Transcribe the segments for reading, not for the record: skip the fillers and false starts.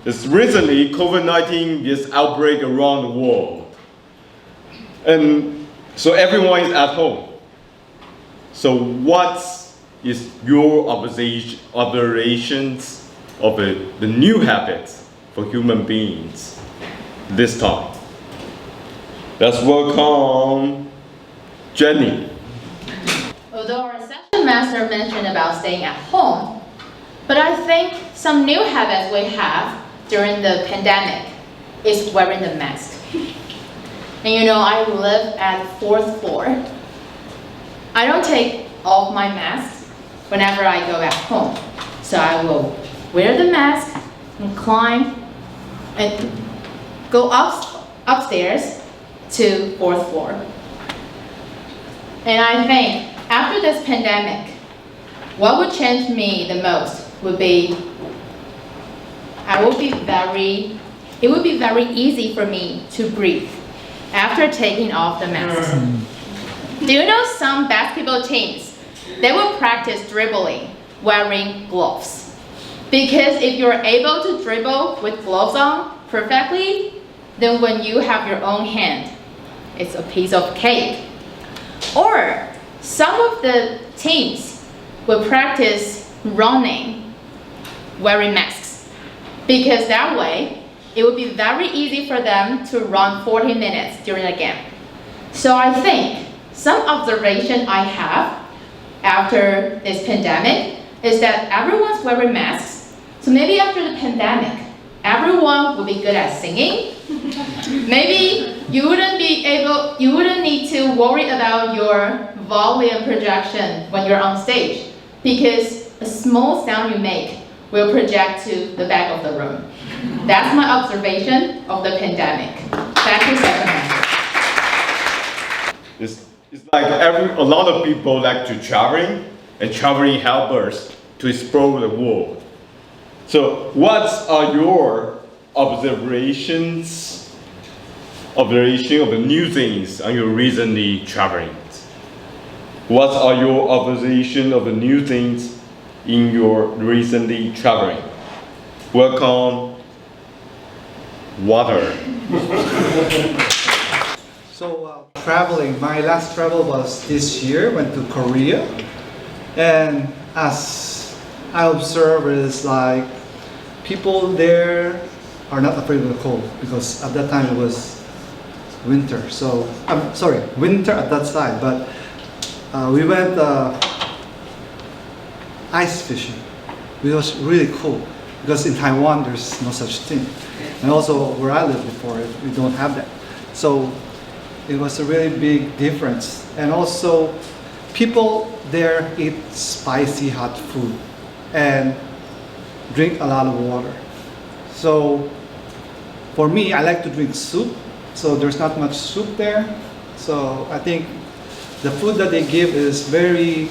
It's recently COVID-19 is outbreak around the world. And so everyone is at home. So what is your observations of the new habits for human beings this time? Let's welcome Jenny. Although our session master mentioned about staying at home, but I think some new habits we have during the pandemic is wearing the mask. And you know, I live at 4th floor. I don't take off my mask whenever I go at home. So I will wear the mask and climb and go upstairs to 4th floor. And I think after this pandemic, what would change me the most would be, it would be very easy for me to breathe after taking off the mask. Do you know some basketball teams, they will practice dribbling wearing gloves? Because if you're able to dribble with gloves on perfectly, then when you have your own hand, it's a piece of cake. Or some of the teams will practice running wearing masks, because that way it would be very easy for them to run 40 minutes during a game. So I think some observation I have after this pandemic is that everyone's wearing masks. So maybe after the pandemic, everyone will be good at singing. Maybe you wouldn't need to worry about your volume projection when you're on stage, because a small sound you make will project to the back of the room. That's my observation of the pandemic. Back to session master. It's like a lot of people like to traveling, and traveling helps us to explore the world. So what are your observations of the new things on your recently traveling? What are your observations of the new things in your recently traveling? Welcome, Water. So traveling, my last travel was this year, went to Korea. And as I observe is like people there are not afraid of the cold, because at that time it was winter. So I'm sorry, winter at that side, but we went ice fishing. It was really cool, because in Taiwan there's no such thing. And also where I lived before, we don't have that. So it was a really big difference. And also people there eat spicy hot food and drink a lot of water. So for me, I like to drink soup. So there's not much soup there. So I think the food that they give is very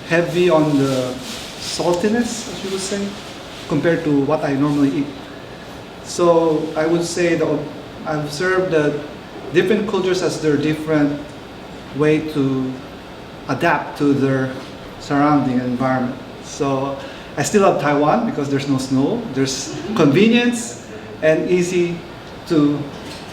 heavy on the saltiness, as you would say, compared to what I normally eat. So I would say that I've observed that different cultures has their different way to adapt to their surrounding environment. So I still love Taiwan because there's no snow, there's convenience and easy to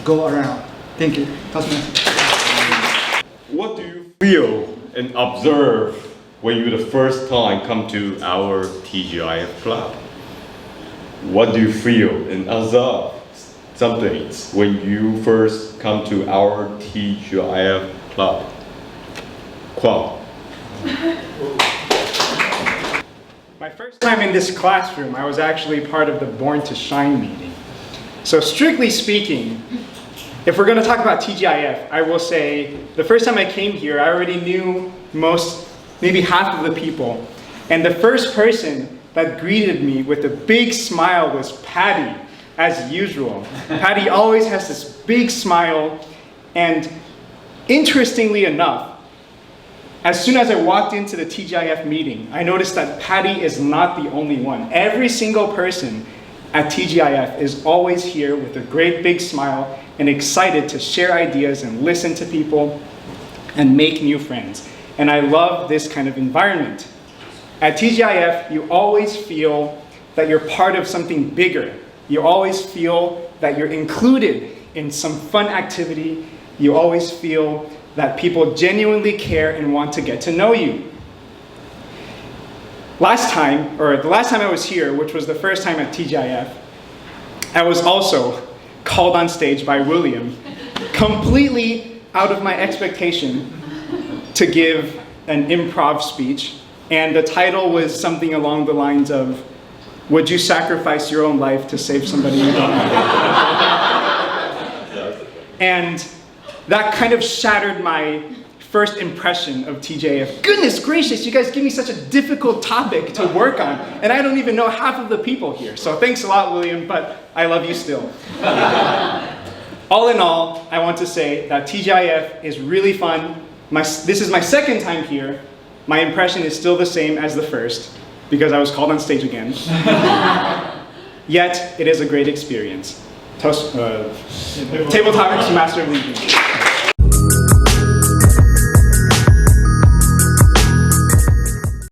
go around. Thank you. Toastmasters. What do you feel and observe when you the first time come to our TGIF club? What do you feel and observe some things when you first come to our TGIF club? My first time in this classroom, I was actually part of the Born to Shine meeting. So strictly speaking, if we're going to talk about TGIF, I will say the first time I came here, I already knew maybe half of the people. And the first person that greeted me with a big smile was Patty, as usual. Patty always has this big smile, and interestingly enough, as soon as I walked into the TGIF meeting, I noticed that Patty is not the only one. Every single person at TGIF is always here with a great big smile and excited to share ideas and listen to people and make new friends. And I love this kind of environment. At TGIF, you always feel that you're part of something bigger You always feel that you're included in some fun activity. You always feel that people genuinely care and want to get to know you. The last time I was here, which was the first time at TGIF, I was also called on stage by William, completely out of my expectation, to give an improv speech. And the title was something along the lines of, "Would you sacrifice your own life to save somebody you don't know?" And that kind of shattered my first impression of TGIF. Goodness gracious, you guys give me such a difficult topic to work on, and I don't even know half of the people here. So thanks a lot, William, but I love you still. All in all, I want to say that TGIF is really fun. This is my second time here. My impression is still the same as the first, because I was called on stage again. Yet, it is a great experience. Tabletop Master of Legion.